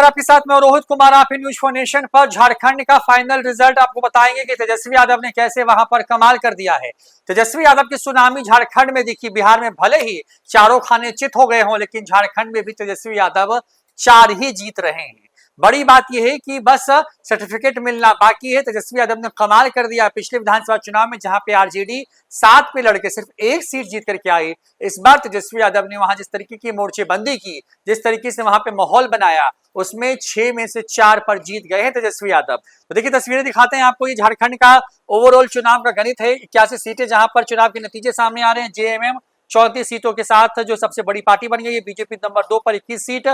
आपके साथ में रोहित कुमार, आप न्यूज फॉर नेशन पर। झारखंड का फाइनल रिजल्ट आपको बताएंगे कि तेजस्वी यादव ने कैसे वहां पर कमाल कर दिया है। तेजस्वी यादव की सुनामी झारखंड में दिखी। बिहार में भले ही चारों खाने चित हो गए हों, लेकिन झारखंड में भी तेजस्वी यादव 4 ही जीत रहे हैं। बड़ी बात यह है कि बस सर्टिफिकेट मिलना बाकी है। तेजस्वी यादव ने कमाल कर दिया। पिछले विधानसभा चुनाव में जहां पे आरजेडी 7 पे लड़के सिर्फ 1 सीट जीत करके आई, इस बार तेजस्वी यादव ने वहां जिस तरीके की मोर्चेबंदी की, जिस तरीके से वहां पे माहौल बनाया, उसमें 6 में से 4 पर जीत गए हैं तेजस्वी यादव। तो देखिए तस्वीरें दिखाते हैं आपको। ये झारखंड का ओवरऑल चुनाव का गणित है। 81 सीटें जहां पर चुनाव के नतीजे सामने आ रहे हैं। जेएमएम 34 सीटों के साथ जो सबसे बड़ी पार्टी बन गई है। बीजेपी नंबर 2 पर 21 सीट।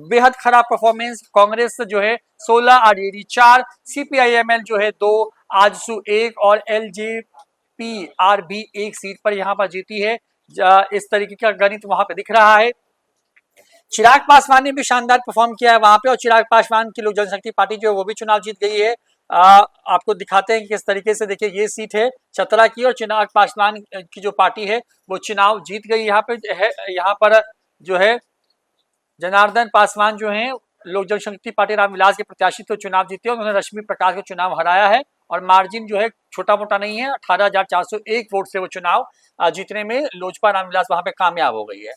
बेहद खराब परफॉर्मेंस। कांग्रेस जो है 16, आरजेडी 4, सीपीआईएमएल जो है 2, आजसू 1 और एलजेपीआर भी 1 सीट पर यहां पर जीती है। इस तरीके का गणित वहां पे दिख रहा है। चिराग पासवान ने भी शानदार परफॉर्म किया है वहां पे, और चिराग पासवान की लोक जनशक्ति पार्टी जो है वो भी चुनाव जीत गई है। आपको दिखाते हैं कि किस तरीके से। देखिए ये सीट है चतरा की, और चिराग पासवान की जो पार्टी है वो चुनाव जीत गई। यहाँ पे है, यहाँ पर जो है जनार्दन पासवान जो है लोक जनशक्ति पार्टी रामविलास के प्रत्याशी तो चुनाव जीते, उन्होंने रश्मि प्रकाश को चुनाव हराया है, और मार्जिन जो है छोटा मोटा नहीं है। 18,401 वोट से वो चुनाव जीतने में लोजपा रामविलास वहां पे कामयाब हो गई है।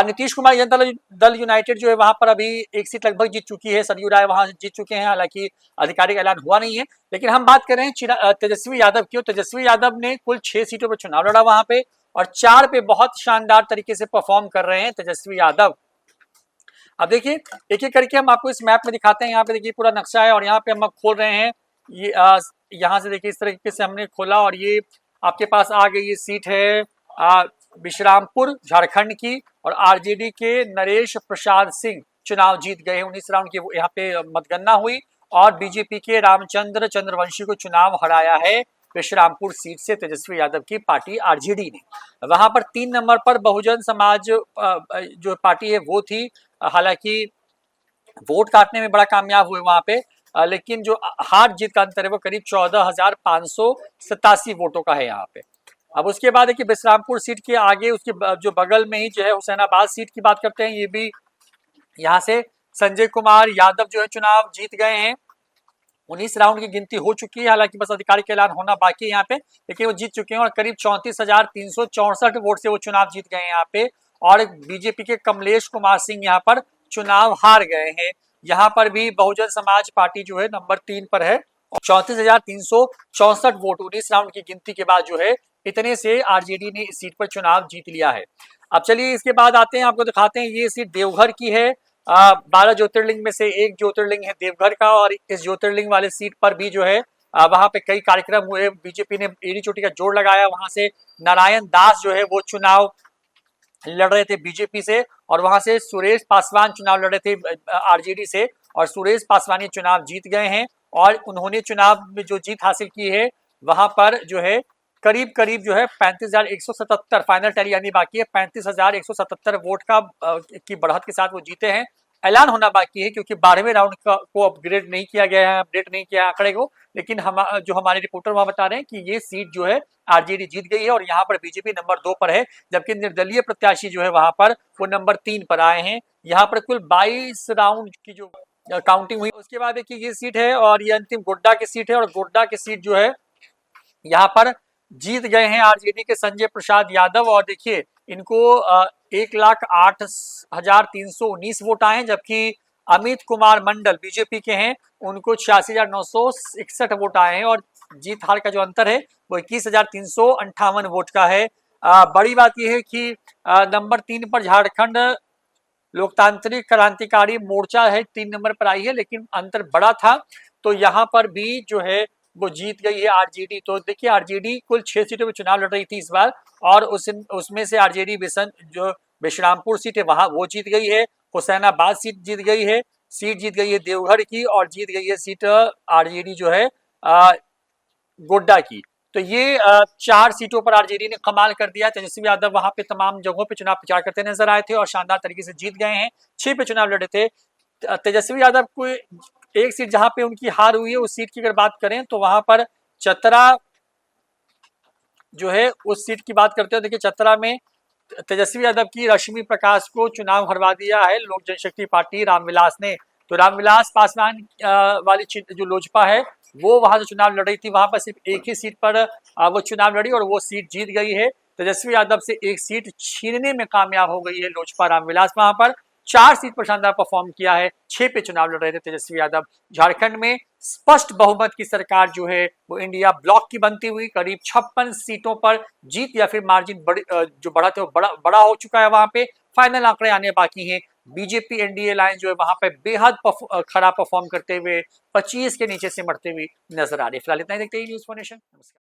नीतीश कुमार जनता दल यूनाइटेड जो है वहां पर अभी 1 सीट लगभग जीत चुकी है। सरयू राय वहां जीत चुके हैं, हालांकि आधिकारिक ऐलान हुआ नहीं है। लेकिन हम बात कर रहे हैं तेजस्वी यादव की। तेजस्वी यादव ने कुल 6 सीटों पर चुनाव लड़ा वहां पे, और 4 पे बहुत शानदार तरीके से परफॉर्म कर रहे हैं तेजस्वी यादव। अब देखिए एक एक करके हम आपको इस मैप में दिखाते हैं। यहाँ पे देखिए पूरा नक्शा है, और यहाँ पे हम खोल रहे हैं। ये यहाँ से देखिए इस तरीके से हमने खोला, और ये आपके पास आ गई। ये सीट है विश्रामपुर झारखंड की, और आरजेडी के नरेश प्रसाद सिंह चुनाव जीत गए। 19 राउंड की यहाँ पे मतगणना हुई, और बीजेपी के रामचंद्र चंद्रवंशी को चुनाव हराया है विश्रामपुर सीट से तेजस्वी यादव की पार्टी आरजेडी ने। वहां पर 3 नंबर पर बहुजन समाज जो पार्टी है वो थी। हालांकि वोट काटने में बड़ा कामयाब हुए वहां पे, लेकिन जो हार जीत का अंतर है वो करीब 14,587 वोटों का है यहाँ पे। अब उसके बाद है कि विश्रामपुर सीट के आगे उसके जो बगल में ही जो है हुसैनाबाद सीट की बात करते हैं। ये भी यहाँ से संजय कुमार यादव जो है चुनाव जीत गए हैं। 19 राउंड की गिनती हो चुकी है, हालांकि बस आधिकारिक ऐलान होना बाकी है यहाँ पे, लेकिन वो जीत चुके हैं, और करीब 34,364 वोट से वो चुनाव जीत गए हैं यहाँ पे। और बीजेपी के कमलेश कुमार सिंह यहाँ पर चुनाव हार गए हैं। यहाँ पर भी बहुजन समाज पार्टी जो है नंबर 3 पर है, 34,364 वोट 19 राउंड की गिनती के बाद जो है इतने से आरजेडी ने इस सीट पर चुनाव जीत लिया है। अब चलिए इसके बाद आते हैं, आपको दिखाते हैं। ये सीट देवघर की है। 12 ज्योतिर्लिंग में से एक ज्योतिर्लिंग है देवघर का, और इस ज्योतिर्लिंग वाले सीट पर भी जो है वहां पे कई कार्यक्रम हुए। बीजेपी ने एड़ी चोटी का जोड़ लगाया। वहां से नारायण दास जो है वो चुनाव लड़ रहे थे बीजेपी से, और वहां से सुरेश पासवान चुनाव लड़ रहे थे आरजेडी से, और सुरेश पासवान ये चुनाव जीत गए हैं। और उन्होंने चुनाव में जो जीत हासिल की है वहां पर जो है करीब करीब जो है 35,177 फाइनल टैली यानी बाकी है 35,177 वोट का की बढ़त के साथ वो जीते हैं। ऐलान होना बाकी है, क्योंकि 12वें राउंड को अपग्रेड नहीं किया गया है, अपडेट नहीं किया आंकड़े को। लेकिन जो हमारे रिपोर्टर वहां बता रहे हैं कि ये सीट जो है आरजेडी जीत गई है, और यहाँ पर बीजेपी नंबर 2 पर है, जबकि निर्दलीय प्रत्याशी जो है वहां पर वो नंबर 3 पर आए हैं। यहाँ पर कुल 22 राउंड की जो काउंटिंग हुई, उसके बाद देखिए ये सीट है, और ये अंतिम गोड्डा की सीट है, और गोड्डा की सीट जो है यहाँ पर जीत गए हैं आरजेडी के संजय प्रसाद यादव। और देखिए इनको 1,08,319 वोट आए हैं, जबकि अमित कुमार मंडल बीजेपी के हैं, उनको 86,961 वोट आए हैं, और जीत हार का जो अंतर है वो 21,358 वोट का है। बड़ी बात यह है कि नंबर 3 पर झारखंड लोकतांत्रिक क्रांतिकारी मोर्चा है, 3 नंबर पर आई है, लेकिन अंतर बड़ा था। तो यहाँ पर भी जो है वो जीत गई है आरजेडी। तो देखिए आरजेडी कुल 6 सीटों में चुनाव लड़ रही थी इस बार, और उसमें से आरजेडी जो विश्रामपुर सीट है वहां वो जीत गई है। हुसैनाबाद सीट जीत गई है, सीट जीत गई है देवघर की, और जीत गई है सीट आरजेडी जो है गोड्डा की। तो ये 4 सीटों पर आरजेडी ने कमाल कर दिया। तेजस्वी यादव वहां पे तमाम जगहों पे चुनाव प्रचार करते नजर आए थे, और शानदार तरीके से जीत गए हैं। 6 पे चुनाव लड़े थे। तेजस्वी यादव को एक सीट जहां पे उनकी हार हुई है, उस सीट की अगर बात करें तो वहां पर चतरा जो है उस सीट की बात करते हो। देखिए चतरा में तेजस्वी यादव की रश्मि प्रकाश को चुनाव हरवा दिया है लोक जनशक्ति पार्टी रामविलास ने। तो रामविलास पासवान वाली जो लोजपा है वो वहां से चुनाव लड़ रही थी, वहां पर सिर्फ एक ही सीट पर वो चुनाव लड़ी और वो सीट जीत गई है। तेजस्वी यादव से एक सीट छीनने में कामयाब हो गई है लोजपा। रामविलास वहां पर 4 सीट पर शानदार परफॉर्म किया है, 6 पे चुनाव लड़ रहे थे तेजस्वी यादव। झारखंड में स्पष्ट बहुमत की सरकार जो है वो इंडिया ब्लॉक की बनती हुई करीब 56 सीटों पर जीत या फिर मार्जिन जो बढ़ा थे वो बड़ा हो चुका है। वहां पे फाइनल आंकड़े आने बाकी हैं। बीजेपी एनडीए लाइन जो है वहां पे बेहद खराब परफॉर्म करते हुए 25 के नीचे सिमटते हुए नजर आ रही है। फिलहाल इतना ही, देखते हैं न्यूज़ फॉर नेशन। नमस्कार।